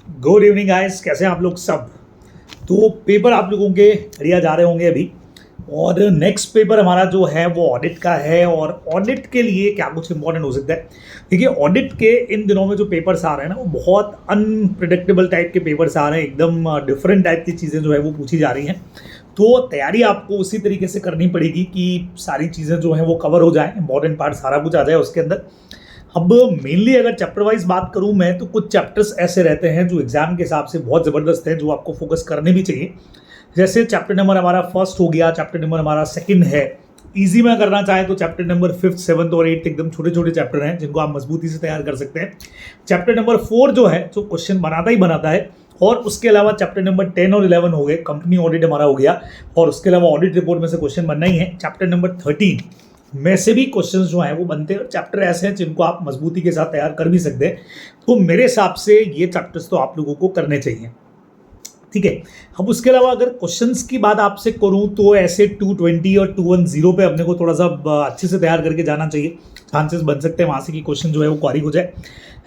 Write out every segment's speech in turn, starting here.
Good evening guys, कैसे हैं आप लोग सब। तो पेपर आप लोगों के बढ़िया जा रहे होंगे अभी। और नेक्स्ट पेपर हमारा जो है वो ऑडिट का है। और ऑडिट के लिए क्या कुछ इंपॉर्टेंट हो सकता है, देखिए ऑडिट के इन दिनों में जो पेपर्स आ रहे हैं ना, वो बहुत अनप्रिडिक्टेबल टाइप के पेपर्स आ रहे हैं। एकदम डिफरेंट टाइप की चीज़ें जो है वो पूछी जा रही हैं। तो तैयारी आपको उसी तरीके से करनी पड़ेगी कि सारी चीज़ें जो हैं वो कवर हो जाएं, इंपॉर्टेंट पार्ट सारा कुछ आ जाए उसके अंदर। अब मेनली अगर चैप्टर वाइज बात करूं मैं, तो कुछ चैप्टर्स ऐसे रहते हैं जो एग्जाम के हिसाब से बहुत ज़बरदस्त हैं, जो आपको फोकस करने भी चाहिए। जैसे चैप्टर नंबर हमारा फर्स्ट हो गया, चैप्टर नंबर हमारा सेकंड है। इजी में करना चाहें तो चैप्टर नंबर 5th 7th और 8th एकदम छोटे छोटे चैप्टर हैं जिनको आप मजबूती से तैयार कर सकते हैं। चैप्टर नंबर 4 जो है जो क्वेश्चन बनाता ही बनाता है। और उसके अलावा चैप्टर नंबर 10 और 11 हो गए, कंपनी ऑडिट हमारा हो गया। और उसके अलावा ऑडिट रिपोर्ट में से क्वेश्चन बनना ही है। चैप्टर नंबर 13 में से भी क्वेश्चंस जो हैं वो बनते हैं। चैप्टर ऐसे हैं जिनको आप मजबूती के साथ तैयार कर भी सकते हैं। तो मेरे हिसाब से ये चैप्टर्स तो आप लोगों को करने चाहिए, ठीक है। अब उसके अलावा अगर क्वेश्चंस की बात आपसे करूं तो ऐसे 220 और 210 पे अपने को थोड़ा सा अच्छे से तैयार करके जाना चाहिए। चांसेस बन सकते हैं वहाँ से कि क्वेश्चन जो है वो क्वारी हो जाए।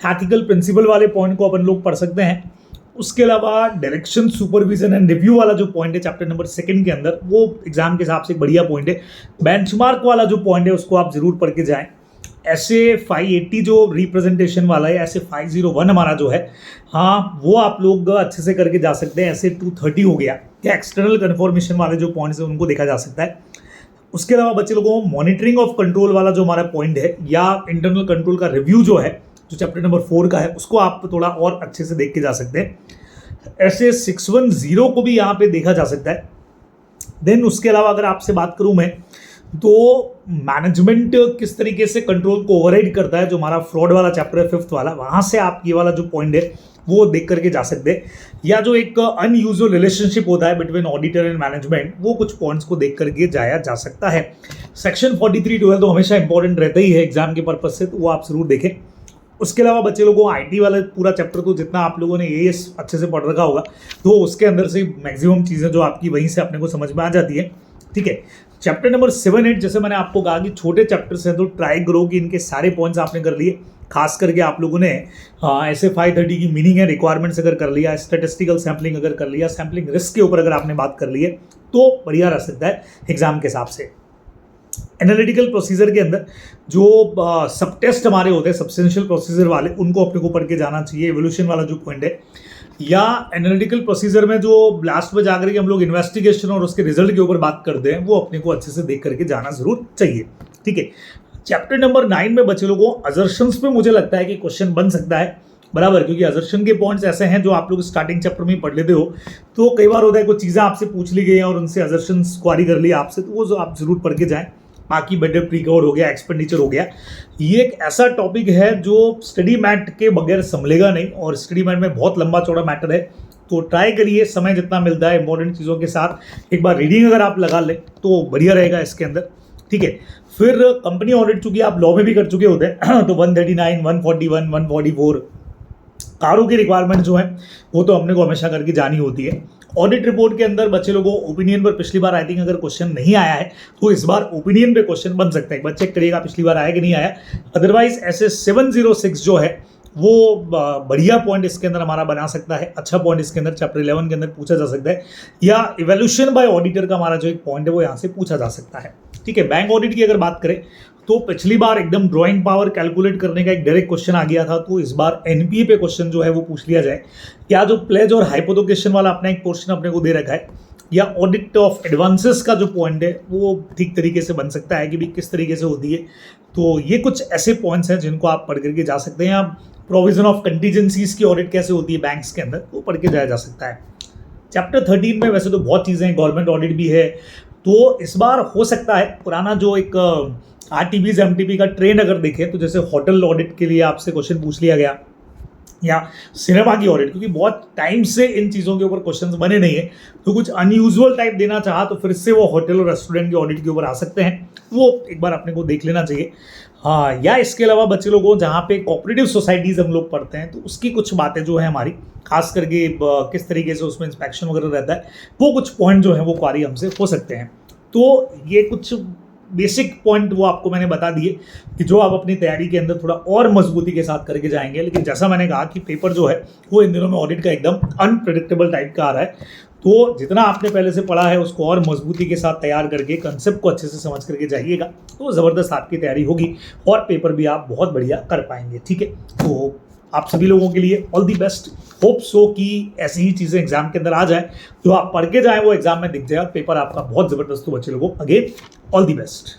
एथिकल प्रिंसिपल वाले पॉइंट को अपन लोग पढ़ सकते हैं। उसके अलावा डायरेक्शन, सुपरविजन एंड रिव्यू वाला जो पॉइंट है चैप्टर नंबर 2 के अंदर, वो एग्जाम के हिसाब से एक बढ़िया पॉइंट है। बेंचमार्क वाला जो पॉइंट है उसको आप जरूर पढ़ के जाएं। ऐसे 580 जो रिप्रेजेंटेशन वाला है, ऐसे 501 हमारा जो है, हाँ वो आप लोग अच्छे से करके जा सकते हैं। ऐसे 230 हो गया, या एक्सटर्नल कन्फर्मेशन वाले जो पॉइंट्स हैं उनको देखा जा सकता है। उसके अलावा बच्चे लोगों को मॉनिटरिंग ऑफ कंट्रोल वाला जो हमारा पॉइंट है, या इंटरनल कंट्रोल का रिव्यू जो है, जो चैप्टर नंबर 4 का है, उसको आप थोड़ा और अच्छे से देख के जा सकते हैं। ऐसे 610 को भी यहाँ पे देखा जा सकता है। देन उसके अलावा अगर आपसे बात करूँ मैं, तो मैनेजमेंट किस तरीके से कंट्रोल को ओवरराइड करता है, जो हमारा फ्रॉड वाला चैप्टर है 5th वाला, वहाँ से आप ये वाला जो पॉइंट है वो देख करके जा सकते हैं। या जो एक अनयूजुअल रिलेशनशिप होता है बिटवीन ऑडिटर एंड मैनेजमेंट, वो कुछ पॉइंट्स को देख करके जाया जा सकता है। सेक्शन 43-12 तो हमेशा इंपॉर्टेंट रहता ही है एग्जाम के पर्पज से, तो वो आप जरूर देखें। उसके अलावा बच्चे लोगों को आईटी वाला पूरा चैप्टर, तो जितना आप लोगों ने ये अच्छे से पढ़ रखा होगा, तो उसके अंदर से मैक्सिमम चीज़ें जो आपकी वहीं से अपने को समझ में आ जाती है, ठीक है। चैप्टर नंबर 7-8 जैसे मैंने आपको कहा कि छोटे चैप्टर्स हैं, तो ट्राई करो कि इनके सारे पॉइंट्स आपने कर लिए। खास करके आप लोगों ने ऐसे 530 की मीनिंग है रिक्वायरमेंट्स अगर कर लिया, स्टैटिस्टिकल सैम्पलिंग अगर कर लिया, सैम्पलिंग रिस्क के ऊपर अगर आपने बात कर ली है, तो बढ़िया रह सकता है एग्जाम के हिसाब से। एनालिटिकल प्रोसीजर के अंदर जो सब टेस्ट हमारे होते हैं, सब्सटेंशियल प्रोसीजर वाले, उनको अपने को पढ़ के जाना चाहिए। एवोल्यूशन वाला जो पॉइंट है, या एनालिटिकल प्रोसीजर में जो लास्ट में जाकर के हम लोग इन्वेस्टिगेशन और उसके रिजल्ट के ऊपर बात करते हैं, वो अपने को अच्छे से देख करके जाना जरूर चाहिए, ठीक है। चैप्टर नंबर 9 में बच्चे लोगों को अजर्शंस पे मुझे लगता है कि क्वेश्चन बन सकता है, बराबर, क्योंकि अजर्शन के पॉइंट्स ऐसे हैं जो आप लोग स्टार्टिंग चैप्टर में पढ़ लेते हो। तो कई बार होता है कुछ चीज़ें आपसे पूछ ली गई हैं और उनसे अजर्शंस क्वारी कर लिया आपसे, तो वो जो आप जरूर पढ़ के जाएं। बाकी बेटर प्रीकवर हो गया, एक्सपेंडिचर हो गया, ये एक ऐसा टॉपिक है जो स्टडी मैट के बगैर संभलेगा नहीं, और स्टडी मैट में बहुत लंबा चौड़ा मैटर है। तो ट्राई करिए समय जितना मिलता है इंपॉर्टेंट चीज़ों के साथ एक बार रीडिंग अगर आप लगा लें तो बढ़िया रहेगा इसके अंदर, ठीक है। फिर कंपनी ऑडिट, चूंकि आप लॉ में भी कर चुके होते हैं, तो 139, 141, 144 कारों की रिक्वायरमेंट जो है वो तो हमने को हमेशा करके जानी होती है। ऑडिट रिपोर्ट के अंदर बच्चे लोगों को ओपिनियन पर पिछली बार आई थिंक अगर क्वेश्चन नहीं आया है, तो इस बार ओपिनियन पे क्वेश्चन बन सकता है। एक बार चेक करिएगा पिछली बार आया कि नहीं आया। अदरवाइज ऐसे 706 जो है वो बढ़िया पॉइंट इसके अंदर हमारा बना सकता है, अच्छा पॉइंट इसके अंदर चैप्टर 11 के अंदर पूछा जा सकता है। या इवैल्यूएशन बाय ऑडिटर का हमारा जो एक पॉइंट है वो यहाँ से पूछा जा सकता है, ठीक है। बैंक ऑडिट की अगर बात करें तो पिछली बार एकदम ड्राइंग पावर कैलकुलेट करने का एक डायरेक्ट क्वेश्चन आ गया था, तो इस बार एनपीए पे क्वेश्चन जो है वो पूछ लिया जाए। क्या जो प्लेज और हाइपोथेकेशन वाला अपना एक पोर्शन अपने को दे रखा है, या ऑडिट ऑफ एडवांसेस का जो पॉइंट है वो ठीक तरीके से बन सकता है कि भी किस तरीके से होती है। तो ये कुछ ऐसे पॉइंट्स हैं जिनको आप पढ़ करके जा सकते हैं। आप प्रोविजन ऑफ कंटीजेंसीज की ऑडिट कैसे होती है बैंक्स के अंदर, वो पढ़ के जाया जा सकता है। चैप्टर 13 में वैसे तो बहुत चीज़ें हैं, गवर्नमेंट ऑडिट भी है, तो इस बार हो सकता है पुराना जो एक आरटीपीज एमटीपी का ट्रेंड अगर देखें, तो जैसे होटल ऑडिट के लिए आपसे क्वेश्चन पूछ लिया गया, या सिनेमा की ऑडिट, क्योंकि बहुत टाइम से इन चीज़ों के ऊपर क्वेश्चंस बने नहीं है, तो कुछ अनयूजुअल टाइप देना चाहा तो फिर से वो होटल और रेस्टोरेंट की ऑडिट के ऊपर आ सकते हैं, वो एक बार अपने को देख लेना चाहिए। हाँ, या इसके अलावा बच्चे लोगों जहाँ पे कोऑपरेटिव सोसाइटीज़ हम लोग पढ़ते हैं, तो उसकी कुछ बातें जो है हमारी, खास करके किस तरीके से उसमें इंस्पेक्शन वगैरह रहता है, वो कुछ पॉइंट जो है वो क्वारी हमसे हो सकते हैं। तो ये कुछ बेसिक पॉइंट वो आपको मैंने बता दिए कि जो आप अपनी तैयारी के अंदर थोड़ा और मजबूती के साथ करके जाएंगे। लेकिन जैसा मैंने कहा कि पेपर जो है वो इन दिनों में ऑडिट का एकदम अनप्रेडिक्टेबल टाइप का आ रहा है, तो जितना आपने पहले से पढ़ा है उसको और मजबूती के साथ तैयार करके कंसेप्ट को अच्छे से समझ करके जाइएगा, तो ज़बरदस्त आपकी तैयारी होगी और पेपर भी आप बहुत बढ़िया कर पाएंगे। ठीक है, तो आप सभी लोगों के लिए all the best. Hope so कि ऐसी ही चीज़ें एग्जाम के अंदर आ जाए, जो आप पढ़ के जाएं वो एग्जाम में दिख जाए और पेपर आपका बहुत ज़बरदस्त हो बच्चे लोगों। Again all the best.